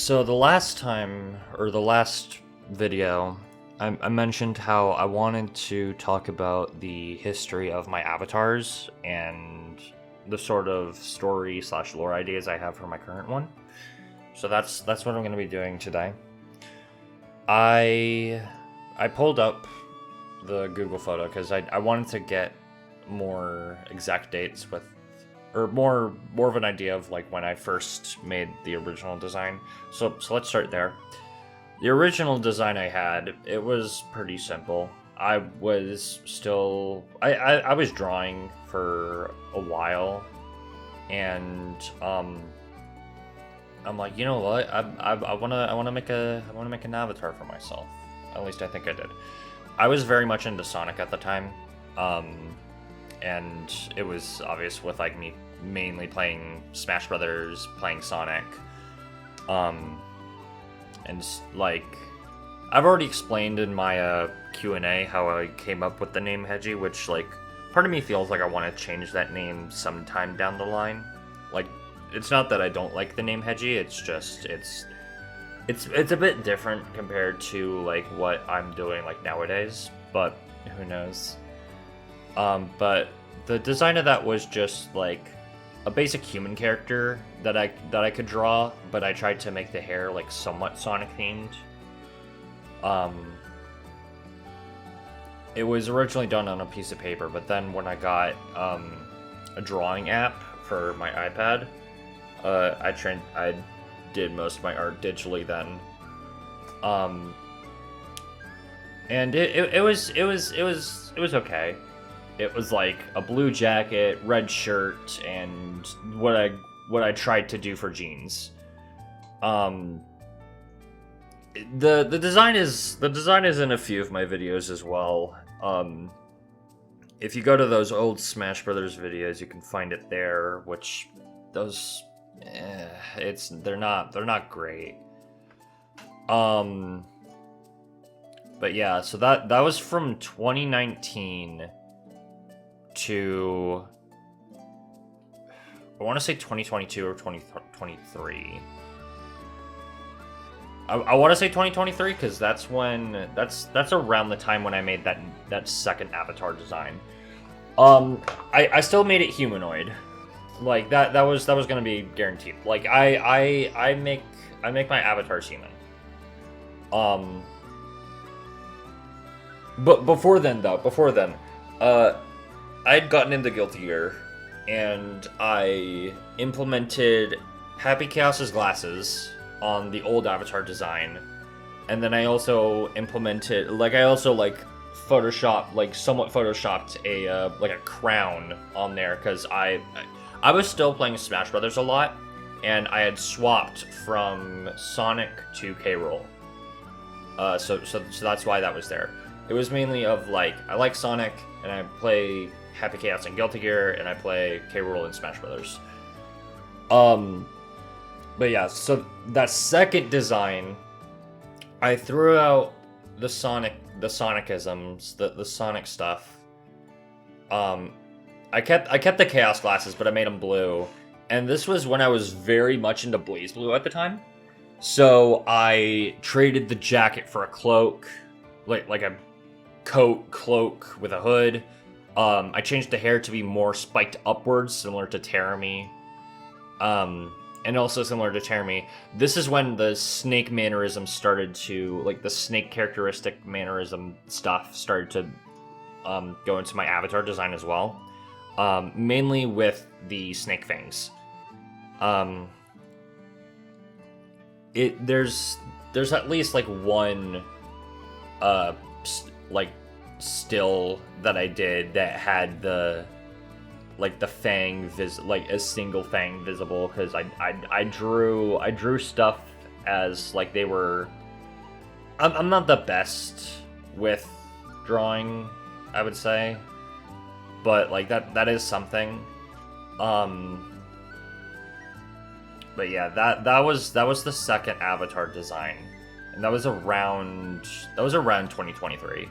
So the last time, or the last video, I mentioned how I wanted to talk about the history of my avatars and the sort of story slash lore ideas I have for my current one. So that's what I'm going to be doing today. I I pulled up the Google photo because I wanted to get more exact dates with or more of an idea of like when I first made the original design. So let's start there. The original design I had, it was pretty simple. I was still I was drawing for a while, and I'm like, you know what? I wanna make an avatar for myself. At least I think I did. I was very much into Sonic at the time. Um, and it was obvious with like me mainly playing Smash Brothers, playing Sonic, um, and like I've already explained in my Q&A how I came up with the name Hedgie, which like part of me feels like I want to change that name sometime down the line. Like it's not that I don't like the name Hedgie, it's just it's a bit different compared to like what I'm doing like nowadays, but who knows. But the design of that was just like a basic human character that I could draw, but I tried to make the hair like somewhat Sonic themed. Um, it was originally done on a piece of paper, but then when I got a drawing app for my iPad, I did most of my art digitally then. Um, and it was okay. It was like a blue jacket, red shirt, and what I tried to do for jeans. Um, the design is in a few of my videos as well. If you go to those old Smash Brothers videos, you can find it there. Which those, they're not great. Um, but yeah, so that was from 2019 to I want to say 2022 or 2023. I want to say 2023 because that's around the time when I made that second avatar design. I still made it humanoid, like that was gonna be guaranteed. Like I make my avatars human. Um, but before then, uh, I'd gotten into Guilty Gear, and I implemented Happy Chaos's glasses on the old Avatar design, and then I also implemented, like, I also like photoshopped, like somewhat photoshopped a like a crown on there because I was still playing Smash Brothers a lot, and I had swapped from Sonic to K. Rool. So that's why that was there. It was mainly of like I like Sonic and I play Happy Chaos and Guilty Gear and I play K. Rool and Smash Brothers. Um, but yeah, so that second design, I threw out the Sonicisms, the Sonic stuff. Um, I kept the Chaos glasses, but I made them blue, and this was when I was very much into Blaze Blue at the time. So I traded the jacket for a cloak, like a cloak with a hood. I changed the hair to be more spiked upwards, similar to Terami. And also similar to Terami. This is when the snake mannerism started to, like the snake characteristic mannerism stuff started to go into my avatar design as well. Mainly with the snake fangs. Um, there's at least like one like still that I did that had the like the fang like a single fang visible because I drew stuff as like they were. I'm not the best with drawing, I would say, but like that is something. But yeah, that was the second avatar design, and that was around 2023.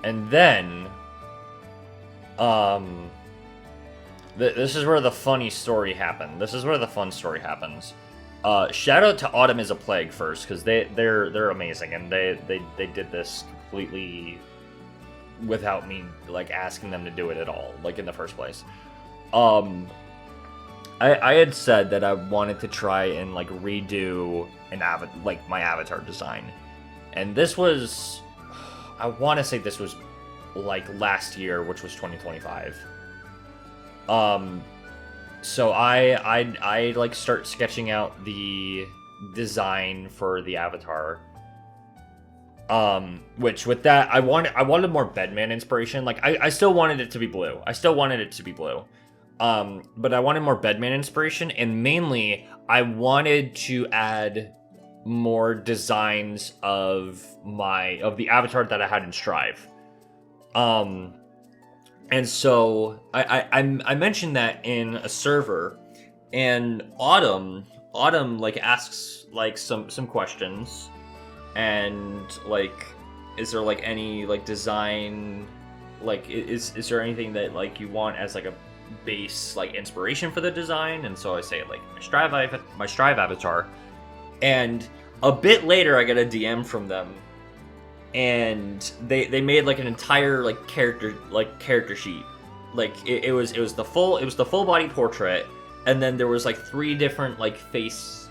And then This is where the funny story happened. This is where the fun story happens. Shout out to Autumn is a Plague first, because they're amazing, and they did this completely without me like asking them to do it at all, like in the first place. I had said that I wanted to try and like redo my avatar design, and this was, I want to say this was like last year, which was 2025. So I like start sketching out the design for the avatar. Which with that, I wanted more Bedman inspiration. Like I still wanted it to be blue. But I wanted more Bedman inspiration, and mainly I wanted to add more designs of the avatar that I had in Strive. And so I mentioned that in a server, and Autumn like asks like some questions, and like, is there like any like design, like is there anything that like you want as like a base like inspiration for the design? And so I say like my Strive avatar, and a bit later I get a DM from them, and they made like an entire like character sheet. Like it was the full body portrait, and then there was like 3 different like face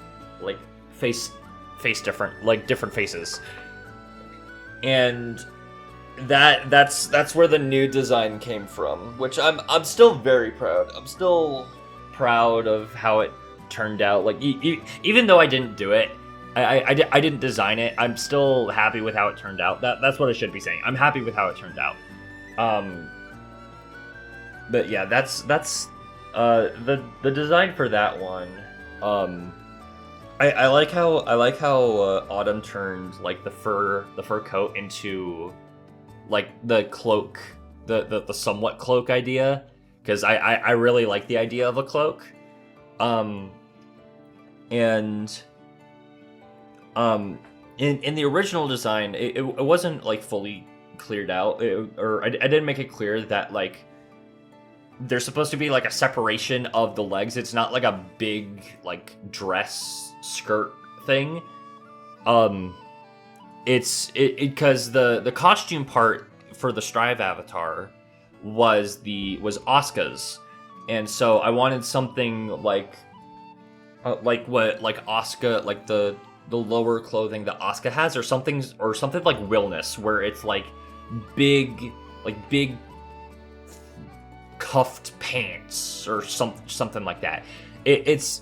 different like different faces, and that's where the new design came from, which I'm still very proud. I'm still proud of how it turned out. Like even though I didn't do it, I didn't design it, I'm still happy with how it turned out. That's what I should be saying. I'm happy with how it turned out. But yeah, that's the design for that one. I like how Autumn turned like the fur coat into like the cloak, the somewhat cloak idea, because I really like the idea of a cloak. In the original design, it wasn't like fully cleared out, I didn't make it clear that like there's supposed to be like a separation of the legs. It's not like a big like dress skirt thing. It's because the costume part for the Strive avatar was Asuka's, and so I wanted something like what like Asuka, like the lower clothing that Asuka has, or something like Willness, where it's like big cuffed pants or something like that. It's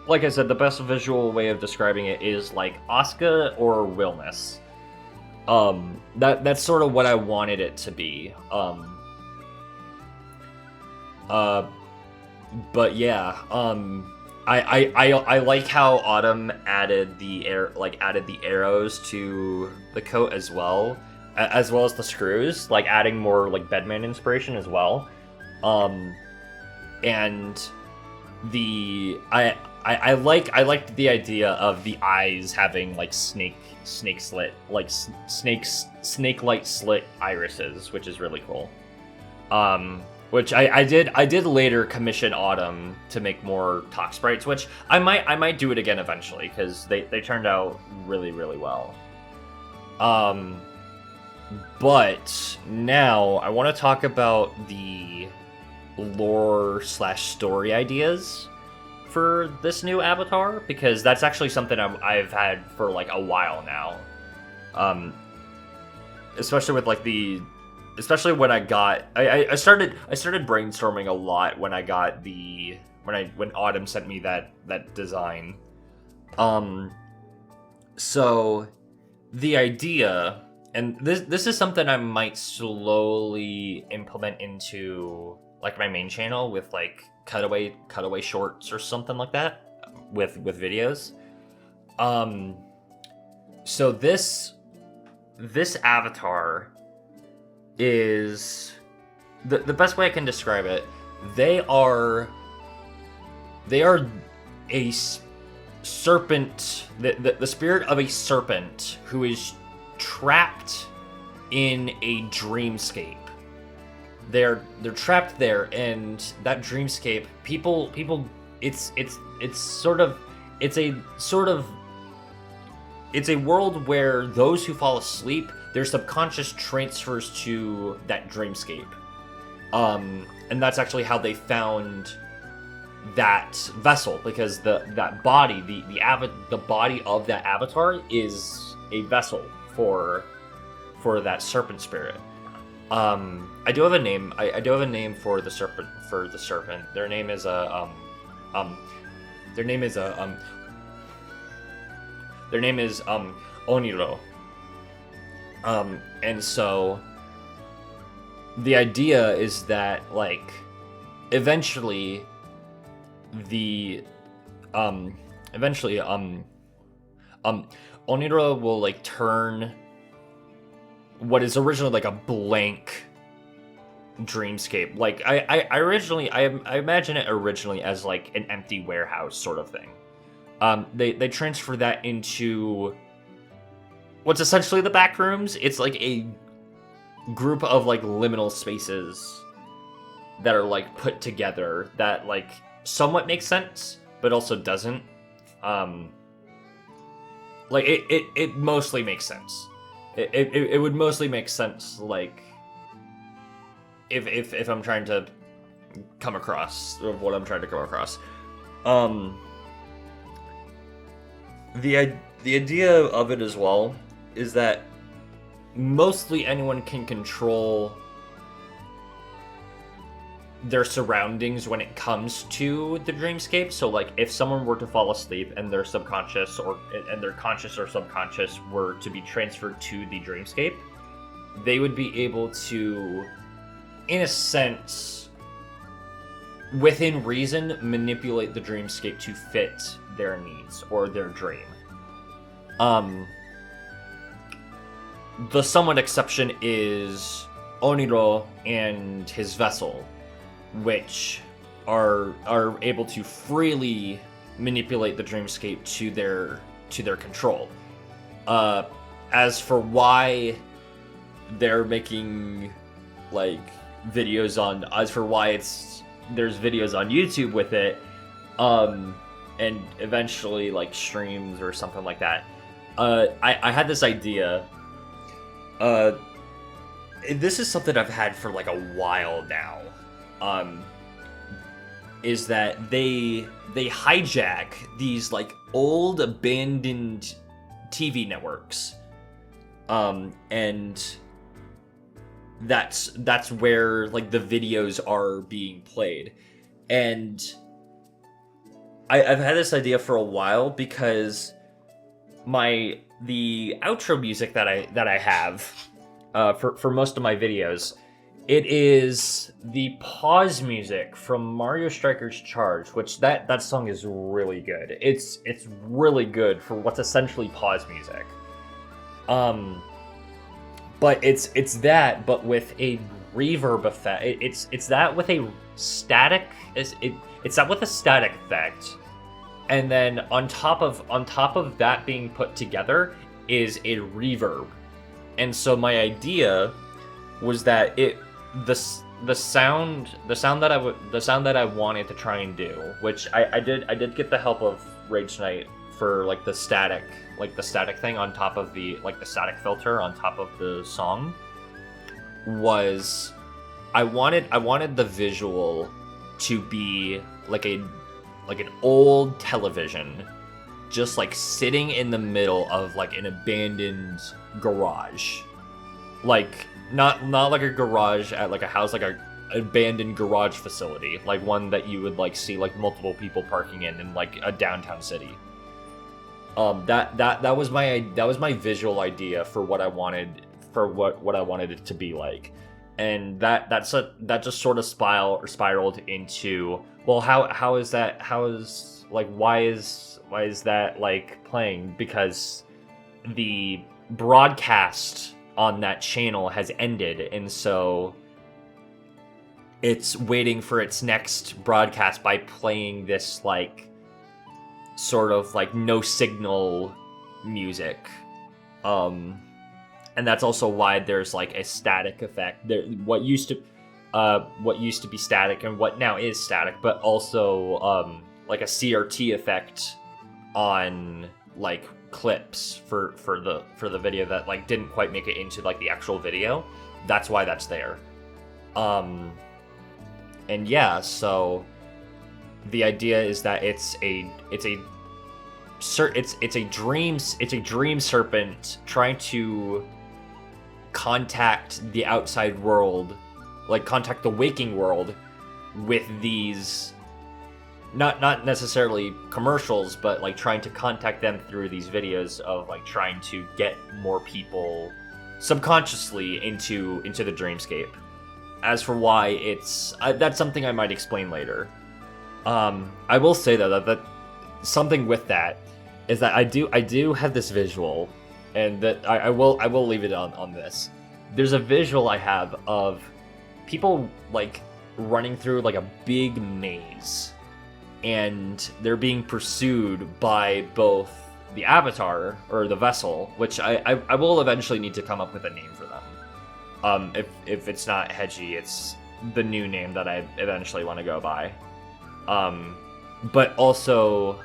like I said, the best visual way of describing it is like Asuka or Willness. That's sort of what I wanted it to be. But yeah, I like how Autumn added the arrows to the coat as well as the screws, like adding more like Bedman inspiration as well. And I liked the idea of the eyes having like snake snake-like slit irises, which is really cool. Which I did later commission Autumn to make more talk sprites, which I might do it again eventually, because they turned out really, really well. But now I want to talk about the lore/story ideas for this new avatar, because that's actually something I've had for like a while now. Especially with like especially when I started brainstorming a lot when I got when Autumn sent me that design. So the idea, and this is something I might slowly implement into like my main channel with like cutaway shorts or something like that with videos. So this avatar is the best way I can describe it. They are a serpent, the spirit of a serpent who is trapped in a dreamscape. they're trapped there, and that dreamscape, people it's sort of it's a sort of it's a world where those who fall asleep, their subconscious transfers to that dreamscape. And that's actually how they found that vessel, because that body, the body of that avatar is a vessel for that serpent spirit. I do have a name. I do have a name for the serpent. Their name is their name is Oniro. And so the idea is that, like, eventually Oniro will, like, turn what is originally like a blank dreamscape. Like, I originally I imagine it originally as like an empty warehouse sort of thing. They transfer that into what's essentially the back rooms. It's like a group of like liminal spaces that are like put together that like somewhat makes sense but also doesn't. Like it mostly makes sense. It would mostly make sense, like, if I'm trying to come across what I'm trying to come across. The idea of it as well is that mostly anyone can control their surroundings when it comes to the dreamscape. So, like, if someone were to fall asleep and their subconscious and their conscious or subconscious were to be transferred to the dreamscape, they would be able to, in a sense, within reason, manipulate the dreamscape to fit their needs or their dream. The somewhat exception is Oniro and his vessel, which are able to freely manipulate the dreamscape to their control. As for why they're making like videos on, as for why there's videos on YouTube with it, and eventually like streams or something like that. I had this idea. This is something I've had for like a while now. Is that they hijack these like old abandoned TV networks, and that's where like the videos are being played, and I've had this idea for a while because the outro music that I have for most of my videos, it is the pause music from Mario Strikers Charge, which that song is really good. It's really good for what's essentially pause music. But it's that, but with a reverb effect. It's that with a static. It's that with a static effect, and then on top of that being put together is a reverb. And so my idea was that the sound that I wanted to try and do, which I did get the help of Rage Knight for like the static thing on top of the static filter on top of the song, was I wanted the visual to be like an old television, just like sitting in the middle of like an abandoned garage, like not like a garage at like a house, like a abandoned garage facility, like one that you would like see like multiple people parking in like a downtown city. That was my visual idea for what I wanted, for what I wanted it to be like. And that just sort of spiraled into, well, how is why is that like playing? Because the broadcast on that channel has ended, and so it's waiting for its next broadcast by playing this like sort of like no signal music. And that's also why there's like a static effect there. What used to what used to be static and what now is static, but also like a CRT effect on like clips for the video that like didn't quite make it into like the actual video. That's why that's there. And yeah, so the idea is that it's a dream serpent trying to contact the outside world, like contact the waking world with these not necessarily commercials, but like trying to contact them through these videos of like trying to get more people subconsciously into the dreamscape. As for why it's that's something I might explain later. I will say though that something with that is that I do have this visual, and that I will leave it on this. There's a visual I have of people like running through like a big maze, and they're being pursued by both the avatar or the vessel, which I will eventually need to come up with a name for them. If it's not Heiji, it's the new name that I eventually want to go by. But also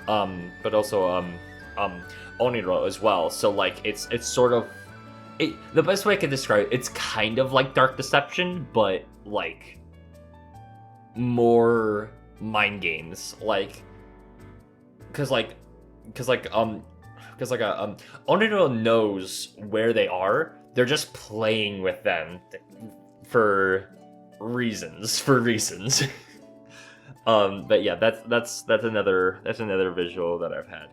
Oniro as well. So like it's sort of the best way I can describe it, it's kind of like Dark Deception, but like more mind games, like because Oniro knows where they are. They're just playing with them for reasons. But yeah, that's another visual that I've had.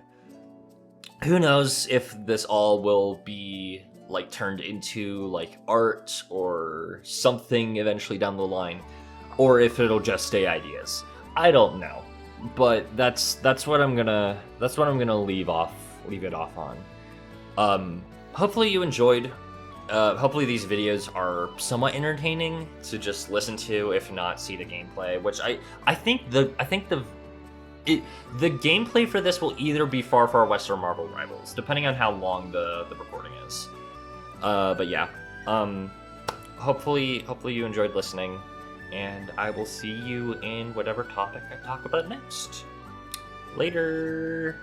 Who knows if this all will be like turned into like art or something eventually down the line, or if it'll just stay ideas. I don't know, but that's what I'm gonna leave it off on. Hopefully you enjoyed. Hopefully these videos are somewhat entertaining to just listen to, if not see the gameplay. Which I think the gameplay for this will either be Far Far West or Marvel Rivals, depending on how long the recording is. But yeah, hopefully you enjoyed listening, and I will see you in whatever topic I talk about next. Later.